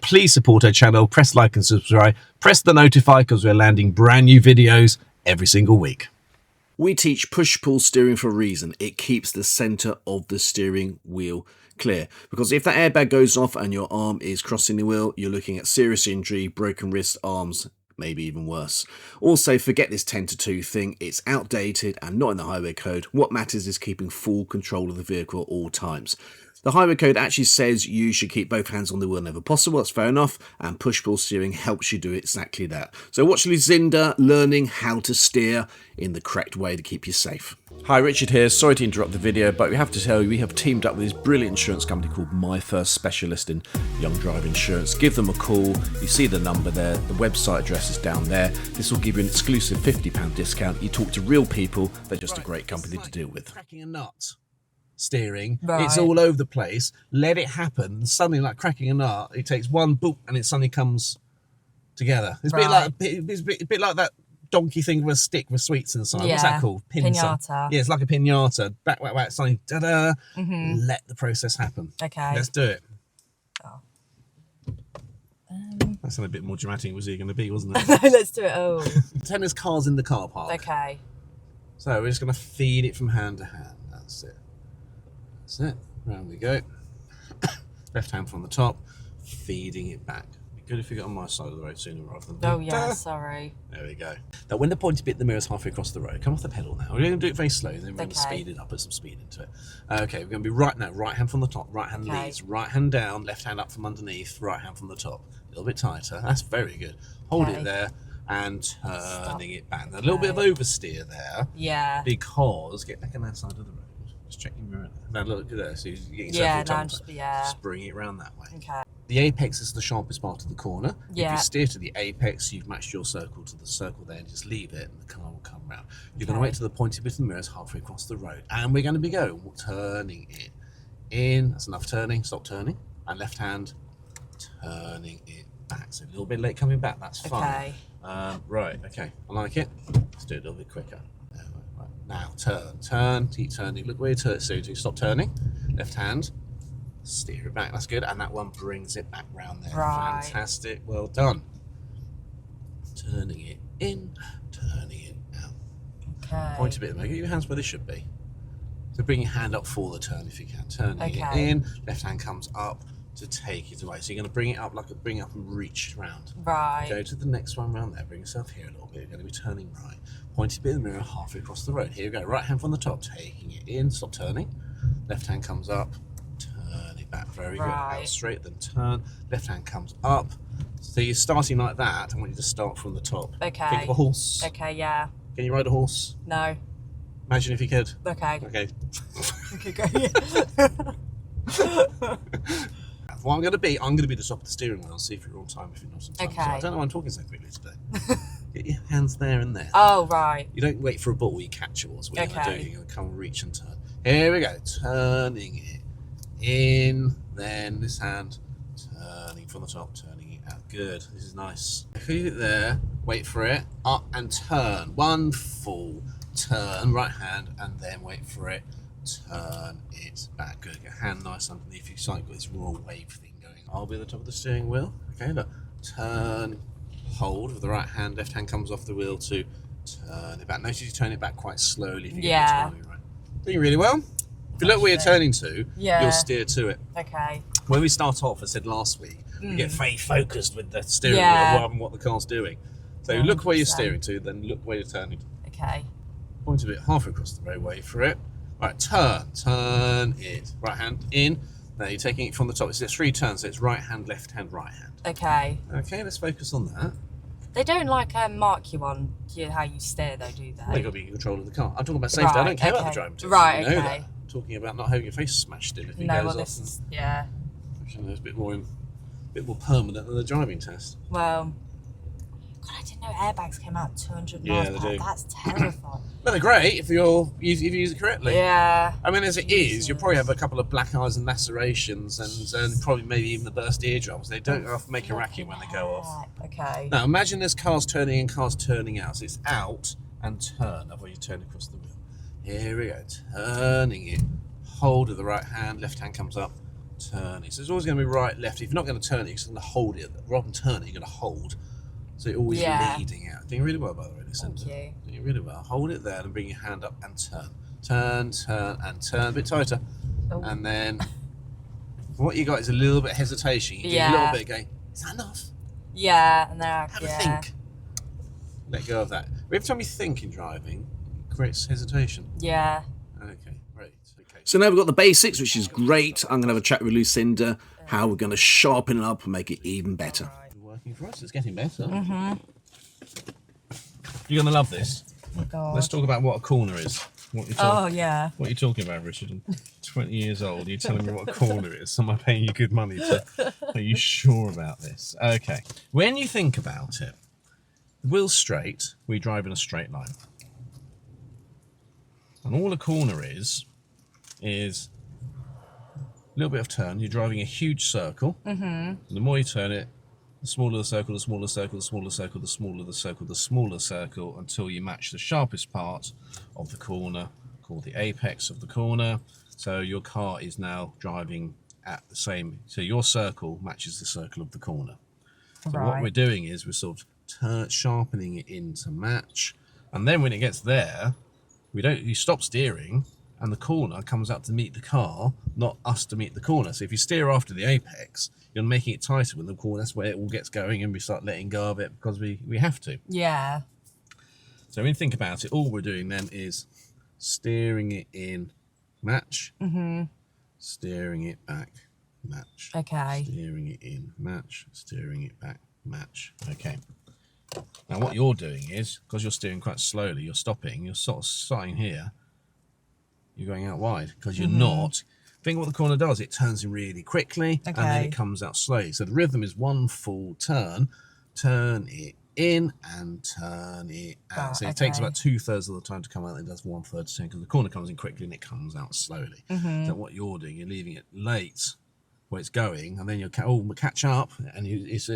please support our channel, press like and subscribe, press the notify because we're landing brand new videos every single week. We teach push-pull steering for a reason. It keeps the centre of the steering wheel clear. Because if that airbag goes off and your arm is crossing the wheel, you're looking at serious injury, broken wrist, arms, maybe even worse. Also, forget this 10-to-2 thing. It's outdated and not in the highway code. What matters is keeping full control of the vehicle at all times. The highway code actually says you should keep both hands on the wheel whenever possible. That's fair enough. And push-pull steering helps you do exactly that. So watch Lucinda learning how to steer in the correct way to keep you safe. Hi, Richard here. Sorry to interrupt the video, but we have to tell you we have teamed up with this brilliant insurance company called MyFirst, specialist in young driver insurance. Give them a call. You see the number there. The website address is down there. This will give you an exclusive £50 discount. You talk to real people. They're just a great company to deal with. Cracking a nut. Steering, Right. It's all over the place. Let it happen. And suddenly, like cracking a nut, it takes one boop and it suddenly comes together. It's Right. a bit like that donkey thing with a stick with sweets inside. What's Yeah. that called? Pinata. Yeah, it's like a pinata. Back, whack, whack, suddenly, da-da. Let the process happen. Okay. Let's do it. Oh. That sounded a bit more dramatic, was he going to be, wasn't it? Let's do it. Oh. Pretend there's cars in the car park. Okay. So we're just going to feed it from hand to hand. That's it. That's it. Round we go. Left hand from the top, feeding it back. Be good if you got on my side of the road sooner rather than Oh yeah, sorry. There we go. Now when the pointy bit of the mirror is halfway across the road, come off the pedal now. We're going to do it very slowly, then we're going to Okay. speed it up, put some speed into it. Okay, we're going to be right now. Right hand from the top, right hand Okay. leads, right hand down, left hand up from underneath, right hand from the top. A little bit tighter. That's very good. Hold Okay. it there and turning it back. Now, a little bit of oversteer there. Yeah. Because get back on that side of the road. Just check your mirror. Now look at there. So you're getting yourself Yeah, all no, tongue I'm just, yeah. Just bring it around that way. Okay. The apex is the sharpest part of the corner. If Yeah. you steer to the apex, you've matched your circle to the circle there, and just leave it, and the car will come round. You're going to Okay. wait till the pointy bit of the mirror is halfway across the road, and we're going to be turning it in. That's enough turning. Stop turning. And left hand turning it back. So a little bit late coming back. That's fine. Okay. Right. Okay. I like it. Let's do it a little bit quicker. Right. Now turn, keep turning. Look where you turn. So stop turning. Left hand. Steer it back. That's good. And that one brings it back round there. Right. Fantastic. Well done. Turning it in, turning it out. Okay. Point a bit. Get your hands where they should be. So bring your hand up for the turn if you can. Turning it Okay. in. Left hand comes up to take it away. So you're going to bring it up bring up and reach round. Right. Go to the next one round there. Bring yourself here a little bit. You're going to be turning right. Pointy bit of the mirror halfway across the road. Here we go. Right hand from the top. Taking it in. Stop turning. Left hand comes up. Turn it back. Very good. Right. Out straight. Then turn. Left hand comes up. So you're starting like that. I want you to start from the top. Okay. Think of a horse. Okay, yeah. Can you ride a horse? No. Imagine if you could. Okay. Okay. Okay, go. What I'm going to be the top of the steering wheel. See if you're on time. If you're not on time. Okay. So I don't know why I'm talking so quickly today. Get your hands there and there. Oh, right. You don't wait for a ball, you catch yours. What you're going to Okay. do, you're going to come reach and turn. Here we go. Turning it in. Then this hand. Turning from the top. Turning it out. Good. This is nice. Leave it there. Wait for it. Up and turn. One full turn. Right hand. And then wait for it. Turn it back. Good. Get your hand nice underneath. You got this raw wave thing going. I'll be at the top of the steering wheel. Okay, look. Turn. Hold with the right hand. Left hand comes off the wheel to turn it back. Notice you turn it back quite slowly if you Yeah. get the timing right. Doing really well. If you look where you're turning to, Yeah. you'll steer to it. Okay. When we start off, I said last week, you get very focused with the steering Yeah. wheel rather than what the car's doing. So Yeah, look where you're 100%. steering to, then look where you're turning. Okay. Point a bit halfway across the road, wait for it. Right, turn it. Right hand in. Now you're taking it from the top. It's 3 turns, so it's right hand, left hand, right hand. Okay. Okay, let's focus on that. They don't like mark you on how you steer though, do Well, they? you've got to be in control of the car. I'm talking about safety. I Right, don't care about the okay. driving test. Right, You know okay. that. I'm talking about not having your face smashed in if it No, goes well off. this is, yeah. And it's a bit more permanent than the driving test. Well, God, I didn't know airbags came out 200 Yeah, miles they per hour. do. That's terrifying. But they're great if you use it correctly. Yeah. I mean, as it is, you'll probably have a couple of black eyes and lacerations and probably maybe even the burst eardrums. They don't often make a racket when they go off. Okay. Now, imagine there's cars turning in, cars turning out. So it's out and turn. Otherwise, you turn across the wheel. Here we go. Turning it. Hold with the right hand. Left hand comes up. turning. So it's always going to be right, left. If you're not going to turn it, you're just going to hold it. Rather than turn it, you're going to hold. So you're always leading out. Doing really well, by the way, Lucinda. Thank you. Doing really well. Hold it there and bring your hand up and turn. Turn, turn, and turn. A bit tighter. Oh. And then what you got is a little bit of hesitation. You do a little bit going, is that enough? Yeah, and then Have a think. Let go of that. Every time you think in driving, it creates hesitation. Yeah. Okay, great. Okay. So now we've got the basics, which is great. I'm going to have a chat with Lucinda, how we're going to sharpen it up and make it even better. It's working for us. It's getting better. Mm-hmm. You're going to love this. Oh my God. Let's talk about what a corner is. What Yeah. are you talking about, Richard? I'm 20 years old. You're telling me what a corner is. Am I paying you good money are you sure about this? Okay. When you think about it, wheel straight, we drive in a straight line. And all a corner is a little bit of turn. You're driving a huge circle. Mm-hmm. And the more you turn it, the smaller the circle, the smaller circle, the smaller circle, the smaller the circle, the smaller circle, until you match the sharpest part of the corner, called the apex of the corner. So your car is now driving at the same, so your circle matches the circle of the corner. So what we're doing is we're sort of sharpening it in to match. And then when it gets there, you stop steering and the corner comes out to meet the car, not us to meet the corner. So if you steer after the apex, you're making it tighter with the corner. That's where it all gets going, and we start letting go of it because we have to. Yeah. So when you think about it, all we're doing then is steering it in, match, steering it back, match. Okay. Steering it in, match, steering it back, match. Okay. Now what you're doing is, because you're steering quite slowly, you're stopping, you're sort of starting here, you're going out wide, because you're not. Think what the corner does, it turns in really quickly, and then it comes out slowly. So the rhythm is one full turn it in and turn it out. So it takes about 2/3 of the time to come out, and it does 1/3 to turn, because the corner comes in quickly and it comes out slowly. So what you're doing, you're leaving it late where it's going, and then you'll catch up, and it's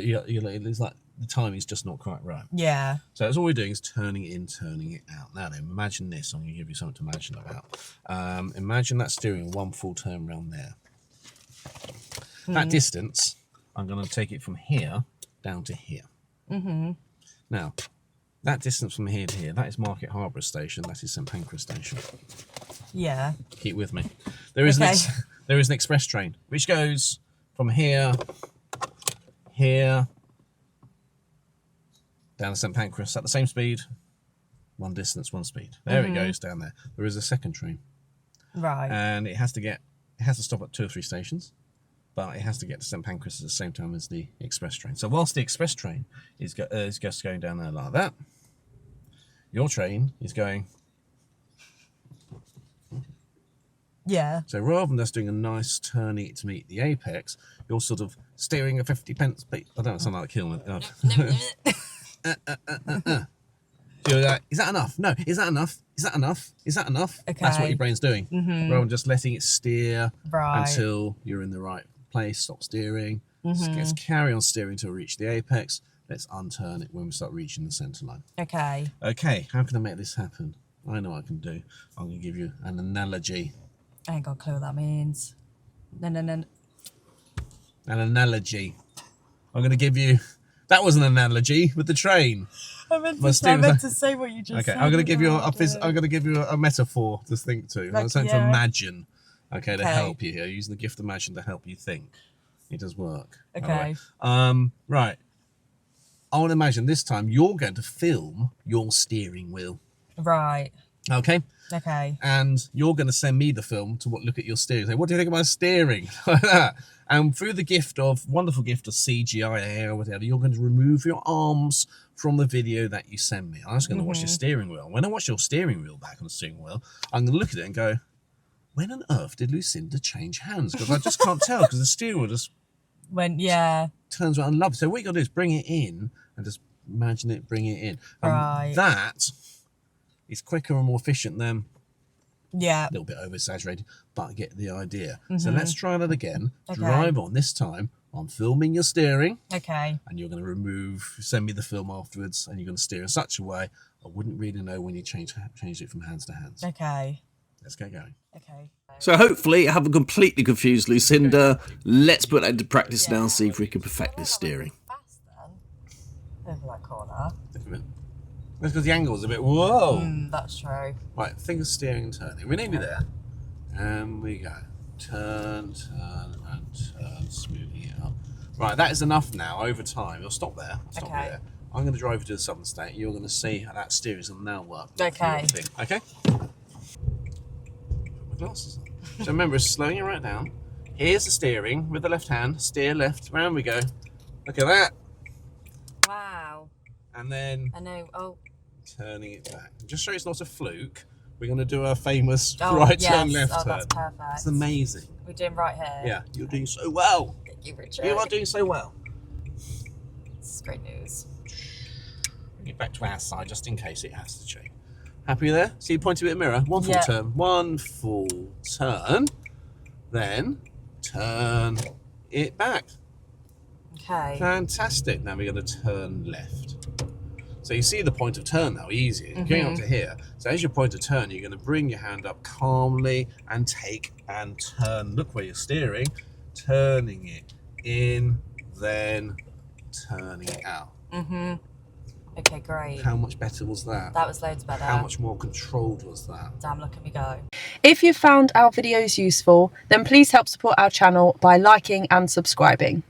like the timing's just not quite right. Yeah. So that's all we're doing is turning it in, turning it out. Now then, imagine this. I'm going to give you something to imagine about. Imagine that steering one full turn round there. That distance, I'm going to take it from here down to here. Now, that distance from here to here, that is Market Harborough Station. That is St Pancras Station. Yeah. Keep with me. There is an express train which goes from here, down to St Pancras at the same speed, one distance, one speed. There it goes down there. There is a second train. Right. And it has to stop at 2 or 3 stations, but it has to get to St Pancras at the same time as the express train. So whilst the express train is just going down there like that, your train is going. Yeah. So rather than just doing a nice turning to meet the apex, you're sort of steering a 50 pence beat. I don't know, something like Kilman. So you're like, is that enough? No. Is that enough? Is that enough? Is that enough? Okay. That's what your brain's doing. Rather than just letting it steer Right. until you're in the right place, stop steering. Let's carry on steering until we reach the apex. Let's unturn it when we start reaching the centre line. Okay. Okay, how can I make this happen? I know what I can do. I'm going to give you an analogy. I ain't got a clue what that means. No. An analogy. I'm going to give you. That was an analogy with the train. I meant to say what you just said. Okay, I'm going to give you a metaphor to think to. I'm something to imagine. Okay, to help you here. Using the gift of imagination to help you think. It does work. Okay. Right. I want to imagine this time you're going to film your steering wheel. Right. Okay. Okay. And you're going to send me the film to look at your steering. Say, what do you think about steering? Like that. And through the wonderful gift of CGI or whatever, you're going to remove your arms from the video that you send me. I'm just going to watch your steering wheel. When I watch your steering wheel back on the steering wheel, I'm going to look at it and go, when on earth did Lucinda change hands? Because I just can't tell, because the steering wheel just turns around and loves it. So what you got to do is bring it in and just imagine it, bring it in. Right. That is quicker and more efficient than a little bit over-exaggerated, but I get the idea. So let's try that again. Okay. Drive on. This time, I'm filming your steering. Okay. And you're going to send me the film afterwards, and you're going to steer in such a way I wouldn't really know when you change it from hands to hands. Okay. Let's get going. Okay. So hopefully I haven't completely confused Lucinda. Let's put that into practice now and see if we can perfect this steering. Fast then. Over that corner. Look a minute. That's because the angle's a bit, whoa. That's true. Right, think of steering and turning. We're nearly there. And we go. Turn, turn, and turn, smoothing it up. Right, that is enough now over time. You'll stop there. Stop Okay. there. I'm going to drive you to the southern state. You're going to see how that steering is going to now work. Okay. Okay? Put my glasses on. So remember, it's slowing it right down. Here's the steering with the left hand. Steer left. Round we go. Look at that. Wow. And then I know. Oh. turning it back. Just so it's not a fluke, we're going to do our famous Oh, right yes. turn, left Oh, turn. that's perfect. It's amazing. We're doing right here. Yeah, you're doing so well. Thank you, Richard. You are doing so well. This is great news. Bring it back to our side just in case it has to change. Happy there? See you pointing at the mirror. One full Yeah. turn. One full turn. Then turn it back. Okay. Fantastic. Now we're going to turn left. So you see the point of turn now, easy. You're going up to here. So as your point of turn, you're going to bring your hand up calmly and take and turn. Look where you're steering. Turning it in, then turning it out. Okay, great. How much better was that? That was loads better. How much more controlled was that? Damn, look at me go. If you found our videos useful, then please help support our channel by liking and subscribing.